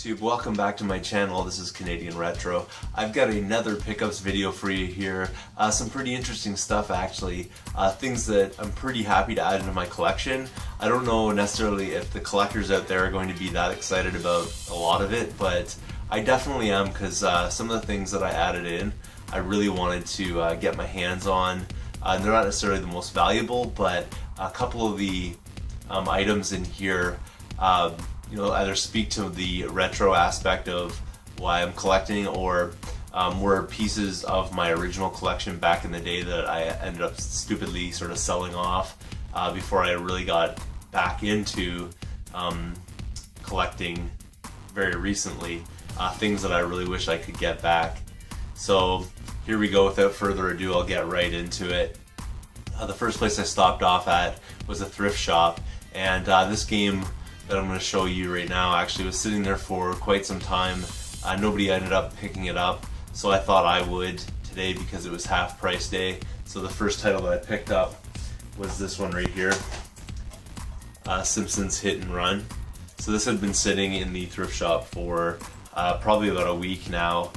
YouTube, welcome back to my channel. This is Canadian Retro. I've got another pickups video for you here. Some pretty interesting stuff actually. Things that I'm pretty happy to add into my collection. I don't know necessarily if the collectors out there are going to be that excited about a lot of it, but I definitely am, because some of the things that I added in, I really wanted to get my hands on. They're not necessarily the most valuable, but a couple of the items in here you know, either speak to the retro aspect of why I'm collecting, or were pieces of my original collection back in the day that I ended up stupidly sort of selling off before I really got back into collecting very recently. Things that I really wish I could get back. So here we go. Without further ado, I'll get right into it. The first place I stopped off at was a thrift shop, and this game that I'm going to show you right now actually was sitting there for quite some time. Nobody ended up picking it up, so I thought I would today because it was half price day. So the first title that I picked up was this one right here, Simpsons Hit and Run. So this had been sitting in the thrift shop for probably about a week now,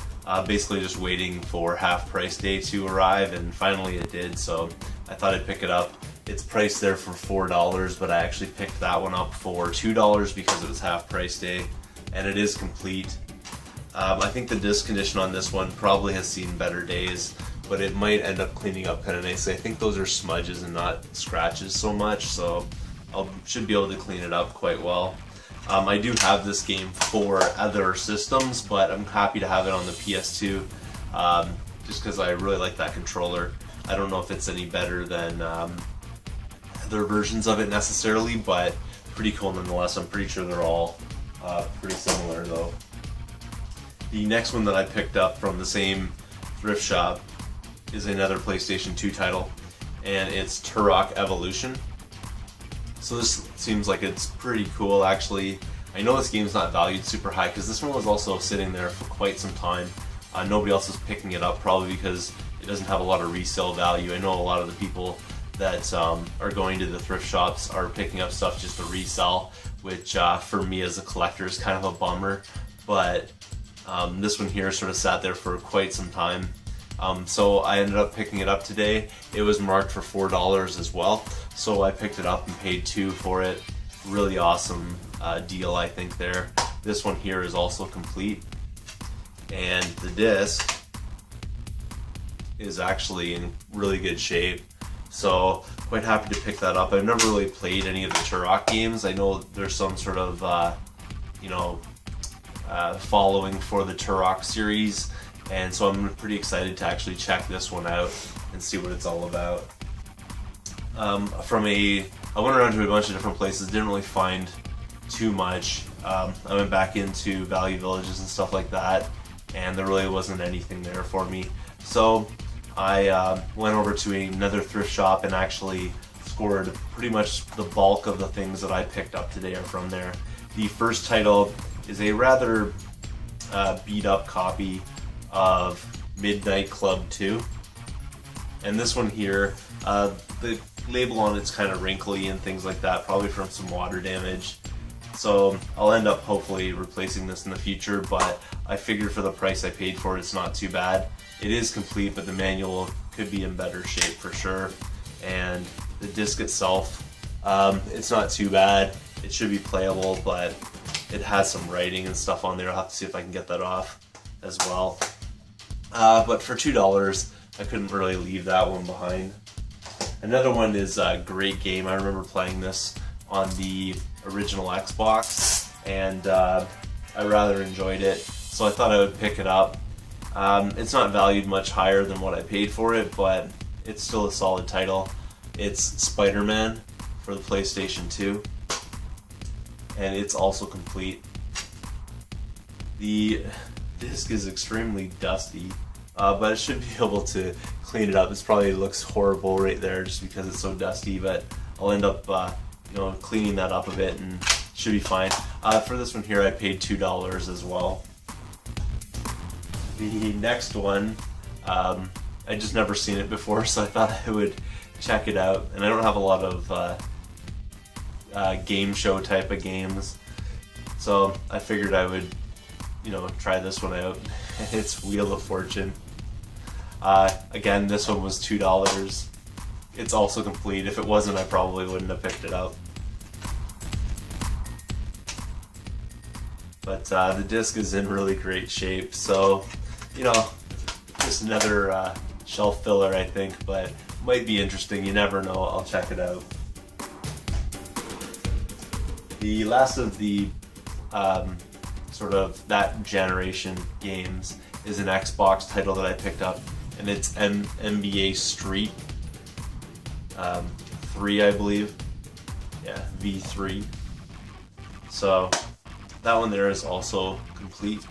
basically just waiting for half price day to arrive, and finally it did, so I thought I'd pick it up. It's priced there for $4, but I actually picked that one up for $2 because it was half price day, and it is complete. I think the disc condition on this one probably has seen better days, but it might end up cleaning up kind of nicely. I think those are smudges and not scratches so much, so I should be able to clean it up quite well. I do have this game for other systems, but I'm happy to have it on the PS2 just because I really like that controller. I don't know if it's any better than other versions of it necessarily, but pretty cool nonetheless. I'm pretty sure they're all pretty similar though. The next one that I picked up from the same thrift shop is another PlayStation 2 title, and it's Turok Evolution. So this seems like it's pretty cool actually. I know this game's not valued super high because this one was also sitting there for quite some time. Nobody else is picking it up, probably because it doesn't have a lot of resale value. I know a lot of the people that are going to the thrift shops are picking up stuff just to resell, which for me as a collector is kind of a bummer, but this one here sort of sat there for quite some time. So I ended up picking it up today. It was marked for $4 as well, so I picked it up and paid $2 for it. Really awesome deal, I think there. This one here is also complete, and the disc is actually in really good shape. So quite happy to pick that up. I've never really played any of the Turok games. I know there's some sort of you know, following for the Turok series, and so I'm pretty excited to actually check this one out and see what it's all about. I went around to a bunch of different places, didn't really find too much. I went back into Value Villages and stuff like that, and there really wasn't anything there for me. So I went over to another thrift shop and actually scored pretty much the bulk of the things that I picked up today are from there. The first title is a rather beat up copy of Midnight Club 2. And this one here, the label on it's kind of wrinkly and things like that, probably from some water damage. So I'll end up hopefully replacing this in the future, but I figured for the price I paid for it, it's not too bad. It is complete, but the manual could be in better shape for sure. And the disc itself, it's not too bad. It should be playable, but it has some writing and stuff on there. I'll have to see if I can get that off as well. But for $2, I couldn't really leave that one behind. Another one is a great game. I remember playing this on the original Xbox, and I rather enjoyed it, so I thought I would pick it up. It's not valued much higher than what I paid for it, but it's still a solid title. It's Spider-Man for the PlayStation 2, and it's also complete. The disc is extremely dusty, but it should be able to clean it up. It probably looks horrible right there just because it's so dusty, but I'll end up you know, cleaning that up a bit and should be fine. For this one here, I paid $2 as well. The next one, I just never seen it before, so I thought I would check it out. And I don't have a lot of game show type of games, so I figured I would, try this one out. It's Wheel of Fortune. Again, this one was $2. It's also complete. If it wasn't, I probably wouldn't have picked it up. But the disc is in really great shape, so just another shelf filler, I think, but might be interesting. You never know. I'll check it out. The last of the sort of that generation games is an Xbox title that I picked up, and it's NBA Street 3, I believe. Yeah, V3. So that one there is also complete,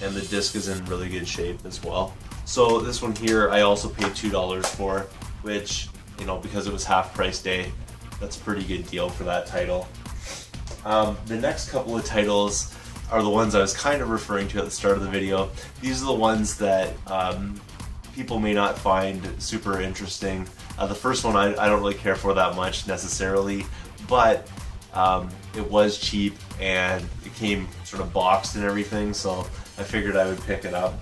and the disc is in really good shape as well. So this one here I also paid $2 for, which, because it was half price day, that's a pretty good deal for that title. The next couple of titles are the ones I was kind of referring to at the start of the video. These are the ones that people may not find super interesting. The first one I don't really care for that much necessarily, but it was cheap and it came sort of boxed and everything, so I figured I would pick it up.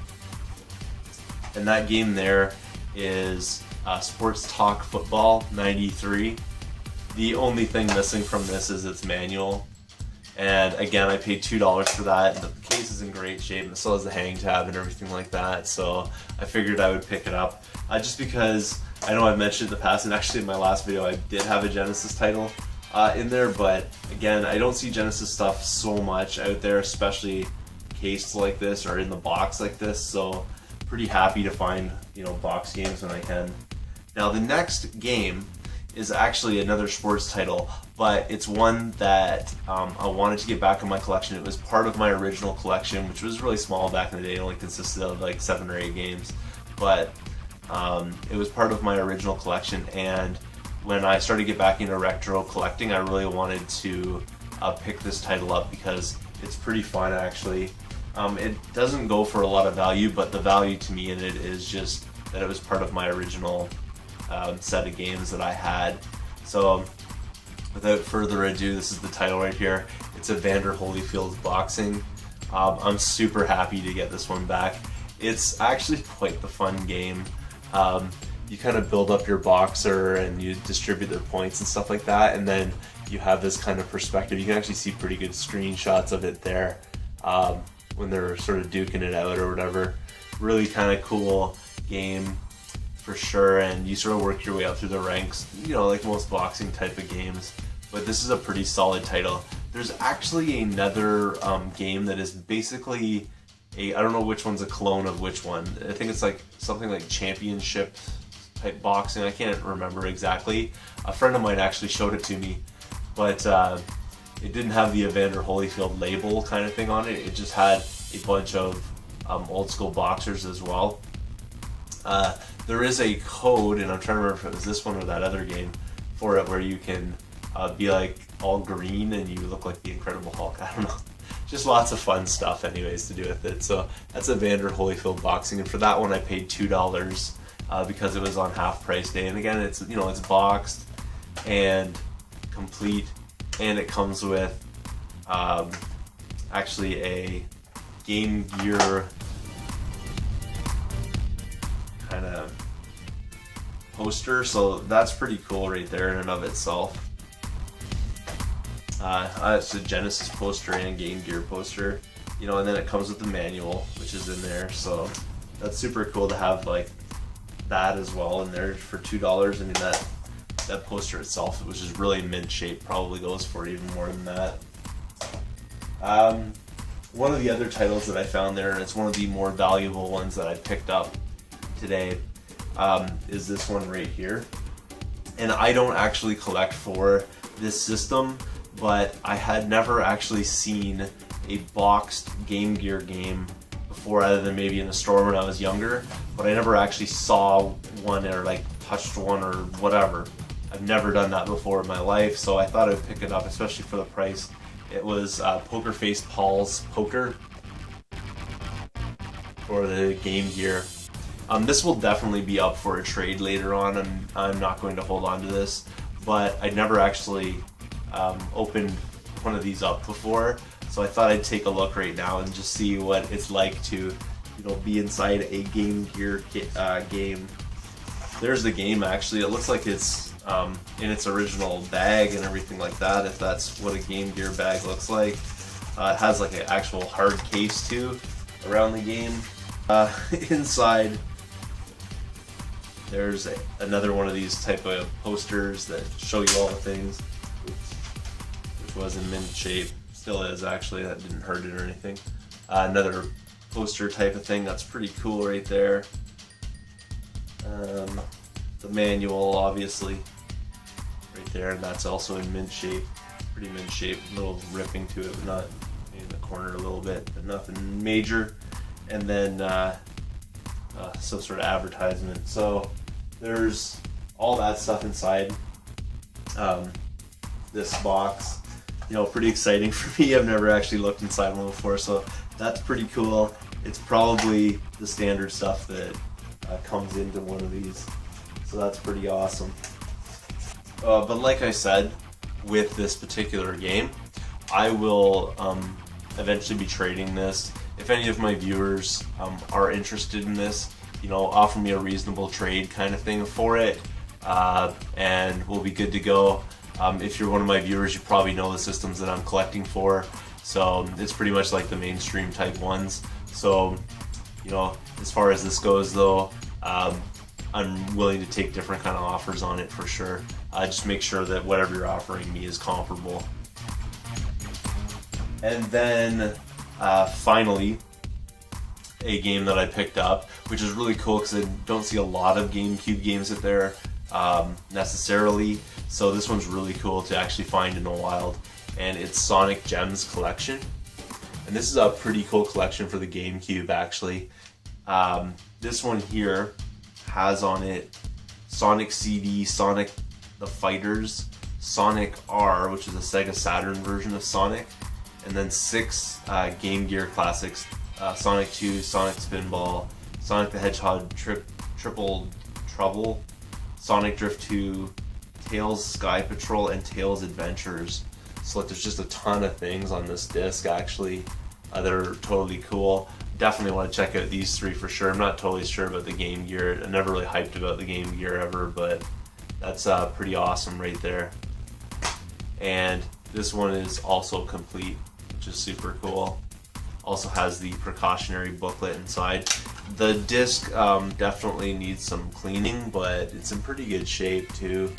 And that game there is Sports Talk Football 93. The only thing missing from this is its manual. And again, I paid $2 for that, and the case is in great shape, and so has the hang tab and everything like that, so I figured I would pick it up. Just because I know I've mentioned in the past, and actually in my last video I did have a Genesis title in there, but again, I don't see Genesis stuff so much out there, especially cased like this or in the box like this, so pretty happy to find box games when I can. Now the next game is actually another sports title, but it's one that I wanted to get back in my collection. It was part of my original collection, which was really small back in the day. It only consisted of like 7 or 8 games, but it was part of my original collection, and when I started to get back into retro collecting, I really wanted to pick this title up because it's pretty fun actually. It doesn't go for a lot of value, but the value to me in it is just that it was part of my original set of games that I had. So without further ado, this is the title right here. It's Evander Holyfield's Boxing. I'm super happy to get this one back. It's actually quite the fun game. You kind of build up your boxer and you distribute their points and stuff like that, and then you have this kind of perspective. You can actually see pretty good screenshots of it there when they're sort of duking it out or whatever. Really kind of cool game for sure, and you sort of work your way up through the ranks, like most boxing type of games, but this is a pretty solid title. There's actually another game that is basically I don't know which one's a clone of which one. I think it's like something like championship type boxing. I can't remember exactly. A friend of mine actually showed it to me, but it didn't have the Evander Holyfield label kind of thing on it. It just had a bunch of old school boxers as well. There is a code, and I'm trying to remember if it was this one or that other game for it, where you can be like all green and you look like the Incredible Hulk. I don't know. Just lots of fun stuff anyways to do with it. So that's Evander Holyfield Boxing, and for that one I paid $2 because it was on half price day. And again, it's it's boxed and complete, and it comes with actually a Game Gear kind of poster, so that's pretty cool right there in and of itself. It's a Genesis poster and Game Gear poster, and then it comes with the manual, which is in there, so that's super cool to have like that as well in there for $2. I mean, that poster itself, which is really mint shape, probably goes for even more than that. One of the other titles that I found there, and it's one of the more valuable ones that I picked up today, is this one right here. And I don't actually collect for this system, but I had never actually seen a boxed Game Gear game before, other than maybe in the store when I was younger, but I never actually saw one or like touched one or whatever. I've never done that before in my life, so I thought I'd pick it up, especially for the price. It was Poker Face Paul's Poker for the Game Gear. This will definitely be up for a trade later on. I'm not going to hold on to this, but I never actually opened one of these up before, so I thought I'd take a look right now and just see what it's like to, be inside a Game Gear game. There's the game. Actually, it looks like it's in its original bag and everything like that, if that's what a Game Gear bag looks like. It has like an actual hard case too around the game. Inside there's another one of these type of posters that show you all the things. Which was in mint shape, still is actually, that didn't hurt it or anything. Another poster type of thing, that's pretty cool right there. The manual obviously right there, and that's also in mint shape, pretty mint shape, a little ripping to it, but not in the corner a little bit, but nothing major. And then some sort of advertisement. So there's all that stuff inside this box. Pretty exciting for me. I've never actually looked inside one before, so that's pretty cool. It's probably the standard stuff that comes into one of these, so that's pretty awesome. But like I said, with this particular game, I will eventually be trading this. If any of my viewers are interested in this, offer me a reasonable trade kind of thing for it, and we'll be good to go. If you're one of my viewers, you probably know the systems that I'm collecting for, so it's pretty much like the mainstream type ones. So, as far as this goes though, I'm willing to take different kind of offers on it for sure. Just make sure that whatever you're offering me is comparable. And then finally, a game that I picked up, which is really cool because I don't see a lot of GameCube games out there necessarily. So this one's really cool to actually find in the wild, and it's Sonic Gems Collection. And this is a pretty cool collection for the GameCube actually. This one here has on it Sonic CD, Sonic the Fighters, Sonic R, which is a Sega Saturn version of Sonic, and then 6 Game Gear classics, Sonic 2, Sonic Spinball, Sonic the Hedgehog Triple Trouble, Sonic Drift 2, Tails Sky Patrol, and Tails Adventures. So like, there's just a ton of things on this disc actually that are totally cool. Definitely want to check out these 3 for sure. I'm not totally sure about the Game Gear. I never really hyped about the Game Gear ever, but that's pretty awesome right there. And this one is also complete, which is super cool. Also has the precautionary booklet inside. The disc definitely needs some cleaning, but it's in pretty good shape too.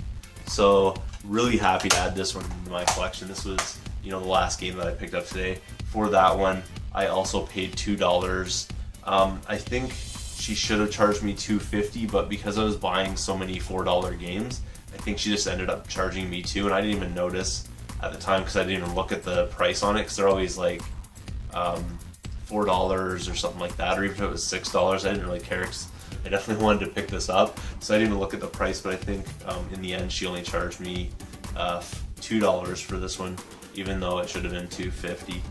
So really happy to add this one to my collection. This was, the last game that I picked up today. For that one, I also paid $2. I think she should have charged me $2.50, but because I was buying so many $4 games, I think she just ended up charging me $2, and I didn't even notice at the time because I didn't even look at the price on it, because they're always like $4 or something like that, or even if it was $6, I didn't really care because I definitely wanted to pick this up, so I didn't even look at the price. But I think in the end she only charged me $2 for this one, even though it should have been $2.50.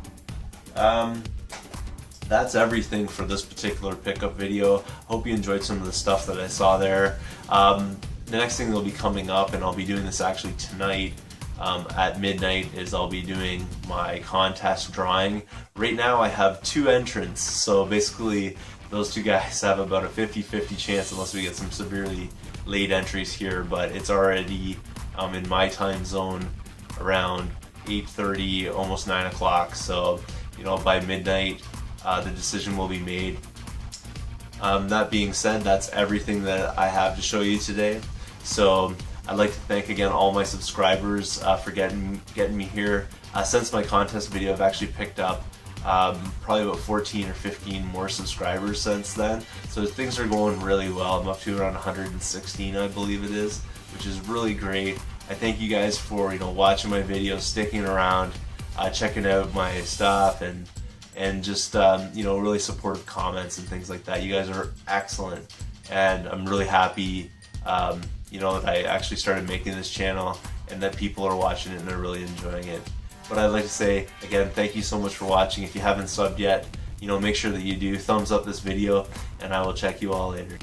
That's everything for this particular pickup video. Hope you enjoyed some of the stuff that I saw there. The next thing that'll be coming up, and I'll be doing this actually tonight at midnight, is I'll be doing my contest drawing. Right now I have 2 entrants, so basically those 2 guys have about a 50-50 chance, unless we get some severely late entries here, but it's already in my time zone around 8:30, almost 9 o'clock, so by midnight the decision will be made. That being said, that's everything that I have to show you today. So I'd like to thank again all my subscribers for getting me here. Since my contest video, I've actually picked up probably about 14 or 15 more subscribers since then. So things are going really well. I'm up to around 116, I believe it is, which is really great. I thank you guys for watching my videos, sticking around, checking out my stuff, and just really supportive comments and things like that. You guys are excellent, and I'm really happy you know, that I actually started making this channel and that people are watching it and they're really enjoying it. But I'd like to say, again, thank you so much for watching. If you haven't subbed yet, you know, make sure that you do. Thumbs up this video, and I will check you all later.